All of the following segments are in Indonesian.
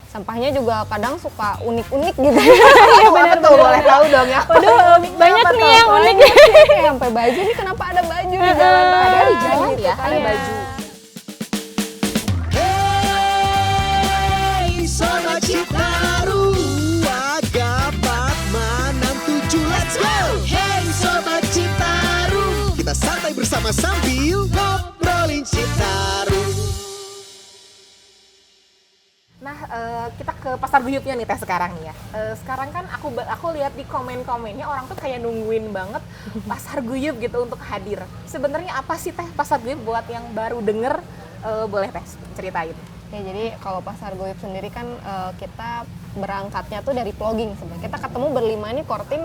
Sampahnya juga kadang suka unik-unik gitu. Iya benar tuh, boleh tahu dong ya. Waduh, banyak nih yang unik. Kayak sampai baju nih, kenapa ada baju di jalan raya? Ada di jalan gitu ya, kan. ada baju. Hey, Sobat Citarum, Agapat 667, let's go! Hey, Sobat Citarum, kita santai bersama sambil ngobrolin Citarum. Nah, kita ke Pasar Guyupnya nih Teh sekarang nih ya. Sekarang kan aku lihat di komen-komennya orang tuh kayak nungguin banget Pasar Guyup gitu untuk hadir. Sebenarnya apa sih Teh Pasar Guyup buat yang baru denger? Boleh Teh ceritain. Ya, jadi kalau Pasar Guyup sendiri kan kita berangkatnya tuh dari vlogging sebenarnya. Kita ketemu berlima nih, core team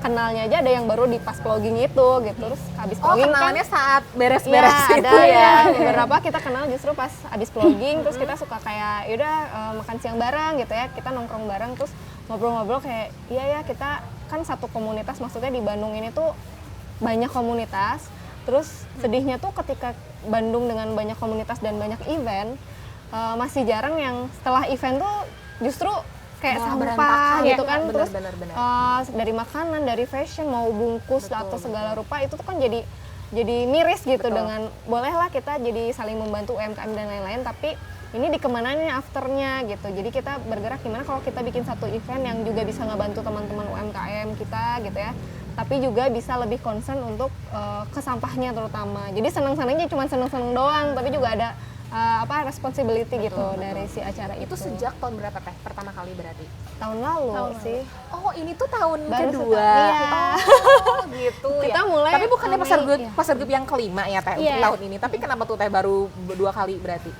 kenalnya aja ada yang baru di pas vlogging itu gitu. Terus habis vlogging kenalannya saat ya, beres-beres ada itu ya. beberapa kita kenal justru pas habis vlogging. Terus kita suka kayak yaudah makan siang bareng gitu ya, kita nongkrong bareng terus ngobrol-ngobrol kayak iya ya, kita kan satu komunitas, maksudnya di Bandung ini tuh banyak komunitas. Terus sedihnya tuh ketika Bandung dengan banyak komunitas dan banyak event, masih jarang yang setelah event tuh justru kayak Malah sampah berantakan gitu ya. kan. Bener, Terus bener. dari makanan, dari fashion, mau bungkus Betul, atau segala rupa itu tuh kan jadi miris gitu. Betul. Dengan bolehlah kita jadi saling membantu UMKM dan lain-lain, tapi ini dikemanain afternya gitu. Jadi kita bergerak gimana kalau kita bikin satu event yang juga bisa ngebantu teman-teman UMKM kita gitu ya, tapi juga bisa lebih concern untuk ke sampahnya terutama. Jadi senang-senangnya cuma senang-senang doang, tapi juga ada responsibility gitu dari si acara Itu sejak tahun berapa Teh pertama kali berarti? tahun lalu sih. Oh, ini tuh tahun Baru kedua. iya. Oh, gitu ya. Kita mulai Tapi bukannya Mei, Pasar Guyup, iya. Pasar Guyup yang kelima ya Teh untuk Iya. tahun ini. Tapi kenapa tuh Teh baru 2 kali berarti?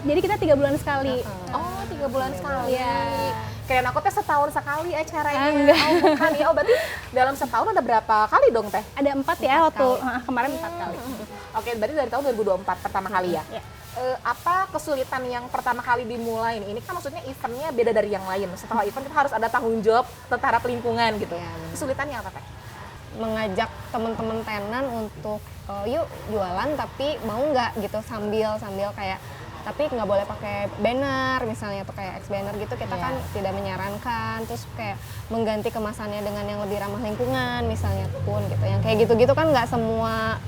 Jadi kita 3 bulan sekali. Oh, 3 bulan sekali. Iya. Kirain aku Teh setahun sekali acaranya. Enggak. Oh, bukan ya. Oh, berarti dalam setahun ada berapa kali dong Teh? Ada 4 ya waktu kemarin 4 kali. Oke, berarti dari tahun 2024 pertama kali ya? Iya. Apa kesulitan yang pertama kali dimulai ini? Ini kan maksudnya eventnya beda dari yang lain. Setelah event kita harus ada tanggung jawab terhadap lingkungan gitu. Iya, benar. Kesulitannya apa Teh? Mengajak teman-teman tenan untuk yuk jualan tapi mau nggak gitu, sambil kayak tapi nggak boleh pakai banner misalnya atau kayak X banner gitu, kita kan tidak menyarankan. Terus kayak mengganti kemasannya dengan yang lebih ramah lingkungan misalnya pun gitu, yang kayak gitu-gitu kan nggak semua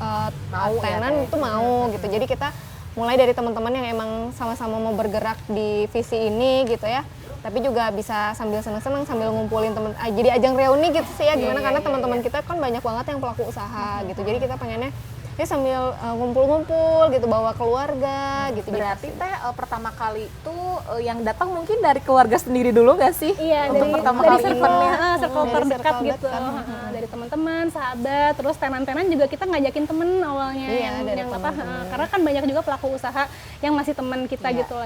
Mau ya, tenan Teh? itu mau gitu. Jadi kita mulai dari teman-teman yang emang sama-sama mau bergerak di visi ini gitu ya, tapi juga bisa sambil seneng-seneng sambil ngumpulin temen, jadi ajang reuni gitu sih ya, gimana karena teman-teman kita kan banyak banget yang pelaku usaha gitu. Jadi kita pengennya ya sambil ngumpul-ngumpul gitu, bawa keluarga gitu. Berarti Teh pertama kali itu yang datang mungkin dari keluarga sendiri dulu nggak sih? Iya, Untuk dari pertama dari kali circle, eventnya. circle Dari terdekat circle gitu. dekat. Dari teman-teman, sahabat, terus tenan-tenan juga kita ngajakin temen awalnya Iya, dari yang teman-teman. karena kan banyak juga pelaku usaha yang masih teman kita Iya. gitu.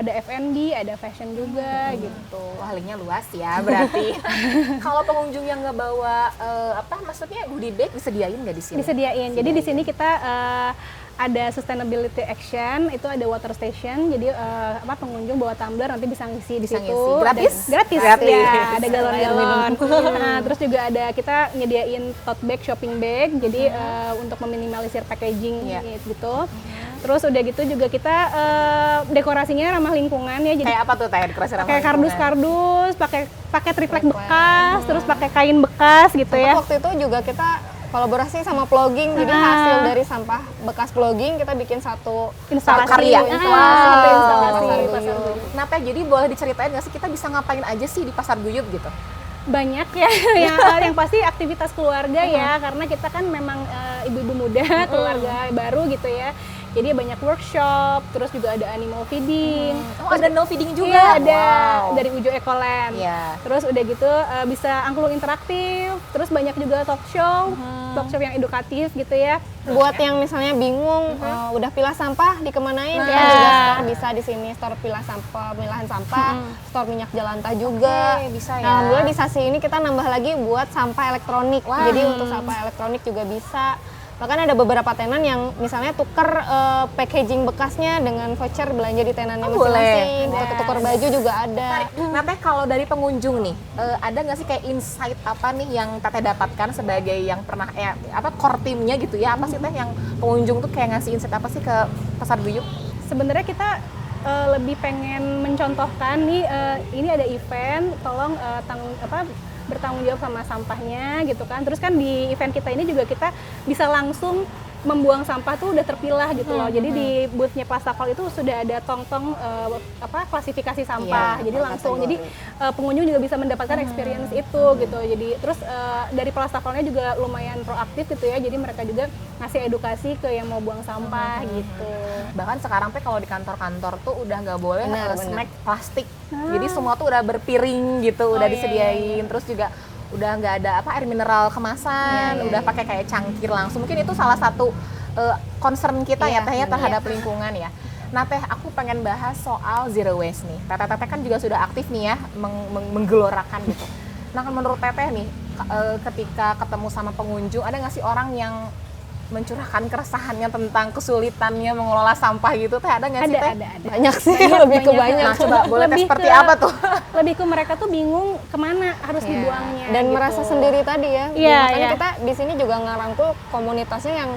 Ada F&B, ada fashion juga gitu. Wah, linknya luas ya berarti. Kalau pengunjung yang nggak bawa maksudnya goodie bag disediain nggak di sini? Disediain. Jadi di sini kita ada sustainability action, itu ada water station. Jadi pengunjung bawa tumbler nanti bisa ngisi di Bisa situ. ngisi. Gratis? Dan- gratis. Gratis. Ya, ada galon-galon. Nah, terus juga ada kita nyediain tote bag, shopping bag. Jadi untuk meminimalisir packaging Iya. gitu. Terus udah gitu juga kita dekorasinya ramah lingkungan ya. Jadi Kayak apa tuh Teh dekorasi ramah pakai lingkungan? kardus-kardus, pakai triplek Triplek. bekas, terus pakai kain bekas gitu Sempat ya. waktu itu juga kita kolaborasi sama vlogging, jadi hasil dari sampah bekas vlogging kita bikin satu Instalasi. karya. Satu instalasi Pasar Pasar Guyup. Guyup. Nah Teh, jadi boleh diceritain nggak sih kita bisa ngapain aja sih di Pasar Guyup gitu? Banyak ya, yang pasti aktivitas keluarga ya, karena kita kan memang ibu-ibu muda, keluarga baru gitu ya. Jadi banyak workshop, terus juga ada animal feeding. Oh, ada no feeding juga? Iya, ada Wow. dari Ujo Ekoland. Iya. Terus udah gitu bisa angklung interaktif, terus banyak juga talk show yang edukatif gitu ya. Buat yang misalnya bingung udah pilah sampah dikemanain, kita Nah. juga store bisa di sini, store pilah sampah, pemilahan sampah, store minyak jelantah juga. Oke, bisa ya. Nah, alhamdulillah di Sasi ini kita nambah lagi buat sampah elektronik. Wah. Jadi untuk sampah elektronik juga bisa. Bahkan ada beberapa tenan yang misalnya tuker packaging bekasnya dengan voucher belanja di tenannya Oh, boleh. masing-masing. Boleh. Tuker baju juga ada. Nah Teh, kalau dari pengunjung nih, ada nggak sih kayak insight apa nih yang Teteh dapatkan sebagai yang pernah core timnya gitu ya? Apa sih Teh yang pengunjung tuh kayak ngasih insight apa sih ke Pasar Guyup? Sebenarnya kita lebih pengen mencontohkan nih, ini ada event, tolong bertanggung jawab sama sampahnya gitu kan. Terus kan di event kita ini juga kita bisa langsung membuang sampah tuh udah terpilah gitu loh. Jadi di boothnya Plastakol itu sudah ada tong-tong klasifikasi sampah. Iya, jadi langsung jadi pengunjung juga bisa mendapatkan experience itu gitu. Jadi terus dari Plastakolnya juga lumayan proaktif gitu ya. Jadi mereka juga ngasih edukasi ke yang mau buang sampah gitu. Bahkan sekarang teh kalau di kantor-kantor tuh udah nggak boleh Benar. snack plastik. Jadi semua tuh udah berpiring gitu, udah iya, disediain. Terus juga udah nggak ada air mineral kemasan, udah pakai kayak cangkir langsung. Mungkin itu salah satu concern kita ya Teh ya terhadap lingkungan ya. Nah Teh, aku pengen bahas soal zero waste nih. Teteh kan juga sudah aktif nih ya menggelorakan gitu. Nah menurut Teteh nih, ketika ketemu sama pengunjung, ada nggak sih orang yang mencurahkan keresahannya tentang kesulitannya mengelola sampah gitu? Teh ada nggak sih Teh? Ada. Banyak sih, lebih ke banyak. Nah coba boleh Teh Lebih seperti ke- apa tuh? Lebih ke mereka tuh bingung kemana harus dibuangnya. Dan gitu. merasa sendiri tadi ya. Iya, Makanya iya. kita di sini juga ngerangkul komunitasnya yang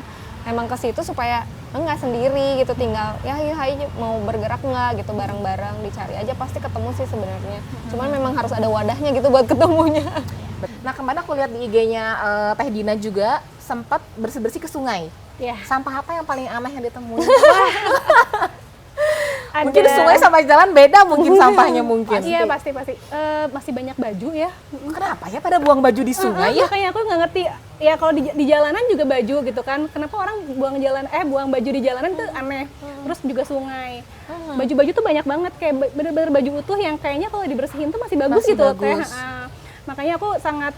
emang ke situ supaya enggak sendiri gitu, tinggal ya ayo mau bergerak nggak gitu bareng-bareng, dicari aja pasti ketemu sih sebenarnya. Cuman memang harus ada wadahnya gitu buat ketemunya. Nah kemarin aku lihat di IG-nya Teh Dina juga sempat bersih-bersih ke sungai. Ya. Sampah apa yang paling aneh yang ditemui? Ada- Mungkin sungai sama jalan beda mungkin sampahnya mungkin. Iya pasti. Masih banyak baju ya. Kenapa ya pada buang baju di sungai ya? Makanya aku nggak ngerti. Ya kalau di jalanan juga baju gitu kan. Kenapa orang buang baju di jalanan tuh aneh. Terus juga sungai. Baju-baju tuh banyak banget kayak bener-bener baju utuh yang kayaknya kalau dibersihin tuh masih bagus Masih gitu loh Teh. bagus. Makanya aku sangat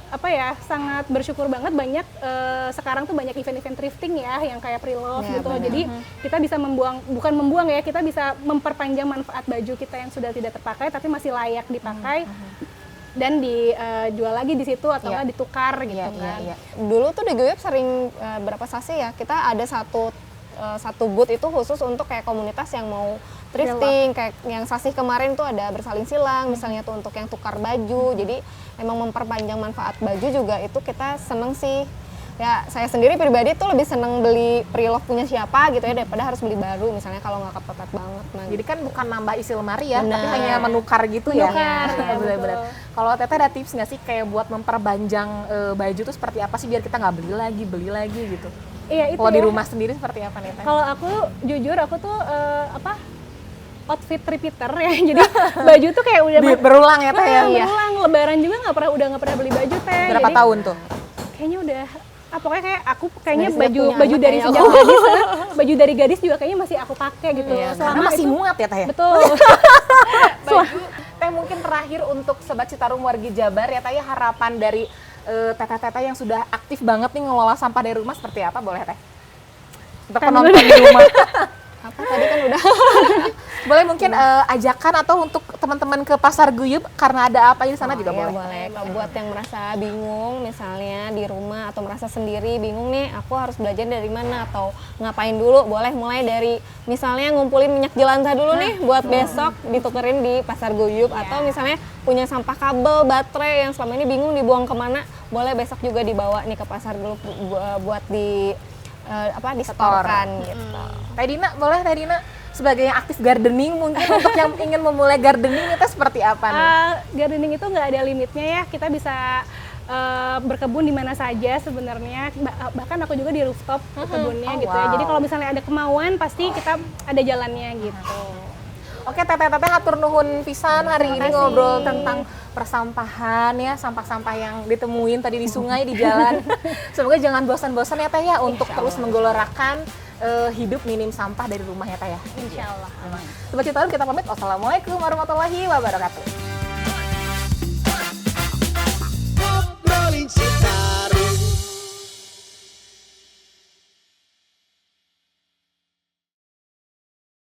bersyukur banget banyak sekarang tuh banyak event-event thrifting ya yang kayak pre-love Ya, gitu. benar. Jadi kita bisa bukan membuang ya, kita bisa memperpanjang manfaat baju kita yang sudah tidak terpakai tapi masih layak dipakai. Dan dijual lagi di situ atau Iya. nggak ditukar gitu kan. Iya. Dulu tuh di Guyup sering berapa sasi ya, kita ada satu booth itu khusus untuk kayak komunitas yang mau thrifting, kayak yang sasih kemarin tuh ada bersaling silang misalnya tuh untuk yang tukar baju. Jadi emang memperpanjang manfaat baju juga itu kita seneng sih. Ya saya sendiri pribadi tuh lebih seneng beli pre-love punya siapa gitu ya daripada harus beli baru misalnya kalau nggak kepepet banget. Nah, Jadi kan bukan nambah isi lemari ya, Benar. tapi hanya menukar gitu ya. Menukar, Iya, ya, benar-benar. betul. Kalau Teteh ada tips nggak sih kayak buat memperpanjang baju tuh seperti apa sih biar kita nggak beli lagi gitu? Iya itu Kalau di ya. rumah sendiri seperti apa nih Teh? Kalau aku jujur aku tuh outfit repeater ya. Jadi baju tuh kayak udah Berulang ya Teh ya? berulang. Lebaran juga nggak pernah beli baju Teh. Berapa Jadi tahun tuh? kayaknya udah pokoknya kayak aku kayaknya Dari sejak punya baju anak dari kayak sejak aku. gadis baju dari gadis juga kayaknya masih aku pakai gitu Iya, selama karena masih itu muat ya Teh ya? betul. Baju. Teh mungkin terakhir untuk Sobat Citarum Wargi Jabar ya Teh ya, harapan dari teteh-teteh yang sudah aktif banget nih ngelola sampah dari rumah seperti apa boleh Teh? Untuk penonton di rumah. apa tadi kan udah Boleh mungkin ajakan atau untuk teman-teman ke Pasar Guyup karena ada apa di sana juga iya, boleh. boleh. Kalau buat yang merasa bingung misalnya di rumah atau merasa sendiri bingung nih aku harus belajar dari mana atau ngapain dulu, boleh mulai dari misalnya ngumpulin minyak jelantah dulu nih buat besok ditukerin di Pasar Guyup. Atau misalnya punya sampah kabel, baterai yang selama ini bingung dibuang kemana, boleh besok juga dibawa nih ke Pasar Guyup buat disetorkan gitu. Teh Dina, boleh Teh Dina sebagai yang aktif gardening mungkin untuk yang ingin memulai gardening itu seperti apa nih? Gardening itu nggak ada limitnya ya, kita bisa berkebun di mana saja sebenarnya. Bahkan aku juga di rooftop kebunnya Oh, gitu ya. wow. Jadi kalau misalnya ada kemauan pasti kita ada jalannya gitu. Oke, teteh hatur nuhun pisan hari ini kasih. ngobrol tentang persampahan ya, sampah-sampah yang ditemuin tadi di sungai, di jalan. Semoga jangan bosan-bosan ya Teh ya untuk terus menggelorakan hidup minim sampah dari rumah ya Teh ya. Insya Allah. Sobat Citarum kita pamit. Wassalamualaikum warahmatullahi wabarakatuh.